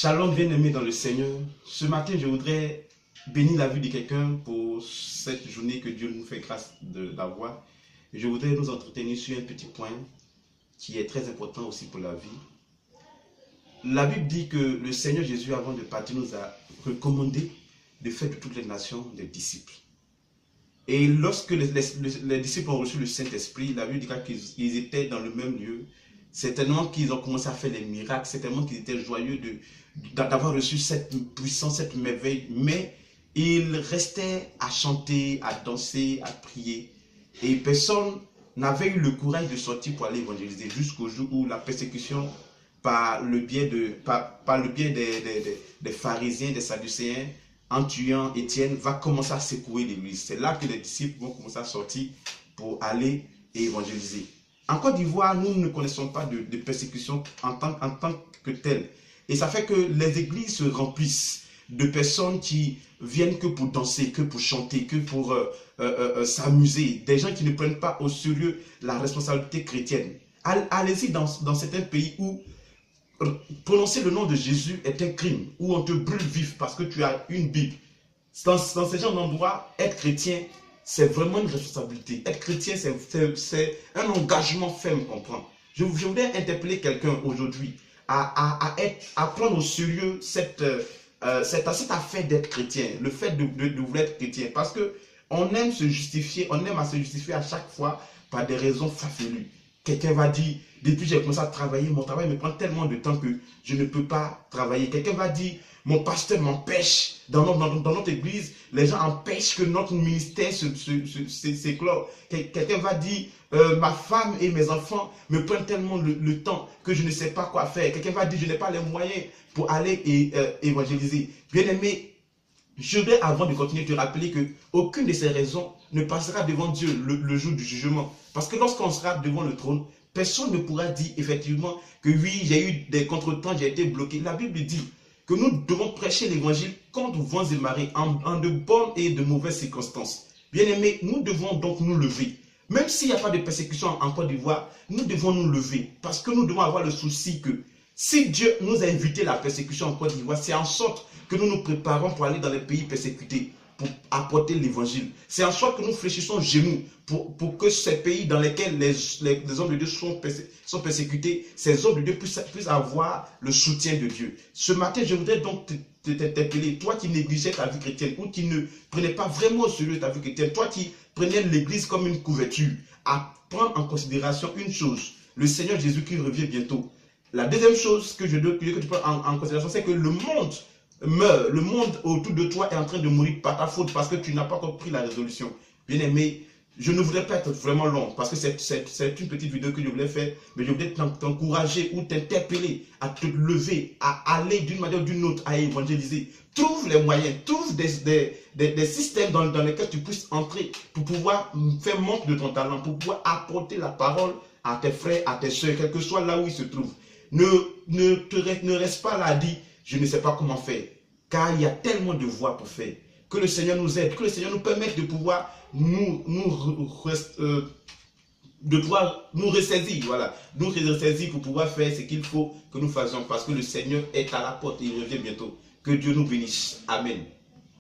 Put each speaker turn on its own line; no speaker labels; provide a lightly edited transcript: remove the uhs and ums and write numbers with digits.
Shalom, bien-aimé dans le Seigneur. Ce matin, je voudrais bénir la vie de quelqu'un pour cette journée que Dieu nous fait grâce d'avoir. Je voudrais nous entretenir sur un petit point qui est très important aussi pour la vie. La Bible dit que le Seigneur Jésus, avant de partir, nous a recommandé de faire de toutes les nations des disciples. Et lorsque les disciples ont reçu le Saint-Esprit, la Bible dit qu'ils étaient dans le même lieu. Certainement qu'ils ont commencé à faire les miracles, certainement qu'ils étaient joyeux d'avoir reçu cette puissance, cette merveille, mais ils restaient à chanter, à danser, à prier. Et personne n'avait eu le courage de sortir pour aller évangéliser jusqu'au jour où la persécution, par le biais des pharisiens, des sadducéens, en tuant Étienne, va commencer à secouer l'église. C'est là que les disciples vont commencer à sortir pour aller évangéliser. En Côte d'Ivoire, nous ne connaissons pas de persécution en tant que telle. Et ça fait que les églises se remplissent de personnes qui viennent que pour danser, que pour chanter, que pour s'amuser. Des gens qui ne prennent pas au sérieux la responsabilité chrétienne. Allez-y dans certains pays où prononcer le nom de Jésus est un crime, où on te brûle vif parce que tu as une Bible. Dans ces genres d'endroits, être chrétien, c'est vraiment une responsabilité. Être chrétien, c'est un engagement ferme qu'on prend. Je voudrais interpeller quelqu'un aujourd'hui à prendre au sérieux cette affaire d'être chrétien, le fait de vouloir être chrétien. Parce qu'on aime se justifier, on aime à se justifier à chaque fois par des raisons farfelues. Quelqu'un va dire, depuis que j'ai commencé à travailler, mon travail me prend tellement de temps que je ne peux pas travailler. Quelqu'un va dire, mon pasteur m'empêche. Dans notre église, les gens empêchent que notre ministère s'éclore. Quelqu'un va dire, ma femme et mes enfants me prennent tellement le temps que je ne sais pas quoi faire. Quelqu'un va dire, je n'ai pas les moyens pour aller évangéliser. Bien aimé, je voudrais avant de continuer te rappeler qu'aucune de ces raisons ne passera devant Dieu le jour du jugement. Parce que lorsqu'on sera devant le trône, personne ne pourra dire effectivement que oui, j'ai eu des contretemps, j'ai été bloqué. La Bible dit que nous devons prêcher l'évangile contre vents et marées, en de bonnes et de mauvaises circonstances. Bien aimés, nous devons donc nous lever. Même s'il n'y a pas de persécution en Côte d'Ivoire, nous devons nous lever. Parce que nous devons avoir le souci que si Dieu nous a évité la persécution en Côte d'Ivoire, c'est en sorte que nous nous préparons pour aller dans les pays persécutés, pour apporter l'évangile. C'est en sorte que nous fléchissons genoux pour que ces pays dans lesquels les hommes de Dieu sont persécutés, ces hommes de Dieu puissent avoir le soutien de Dieu. Ce matin, je voudrais donc t'interpeller, toi qui négligeais ta vie chrétienne, ou qui ne prenais pas vraiment au sérieux ta vie chrétienne, toi qui prenais l'église comme une couverture, à prendre en considération une chose, le Seigneur Jésus qui revient bientôt. La deuxième chose que tu prends en considération, c'est que le monde meurt, le monde autour de toi est en train de mourir par ta faute parce que tu n'as pas compris la résolution. Bien aimé, je ne voudrais pas être vraiment long parce que c'est une petite vidéo que je voulais faire, mais je voulais t'encourager ou t'interpeller à te lever, à aller d'une manière ou d'une autre à évangéliser. Trouve les moyens, trouve des systèmes dans lesquels tu puisses entrer pour pouvoir faire montre de ton talent, pour pouvoir apporter la parole à tes frères, à tes soeurs, quel que soit là où ils se trouvent. Ne reste pas là à dire, je ne sais pas comment faire, car il y a tellement de voies pour faire. Que le Seigneur nous aide, que le Seigneur nous permette de pouvoir nous ressaisir, voilà, nous ressaisir pour pouvoir faire ce qu'il faut que nous fassions, parce que le Seigneur est à la porte et il revient bientôt. Que Dieu nous bénisse. Amen.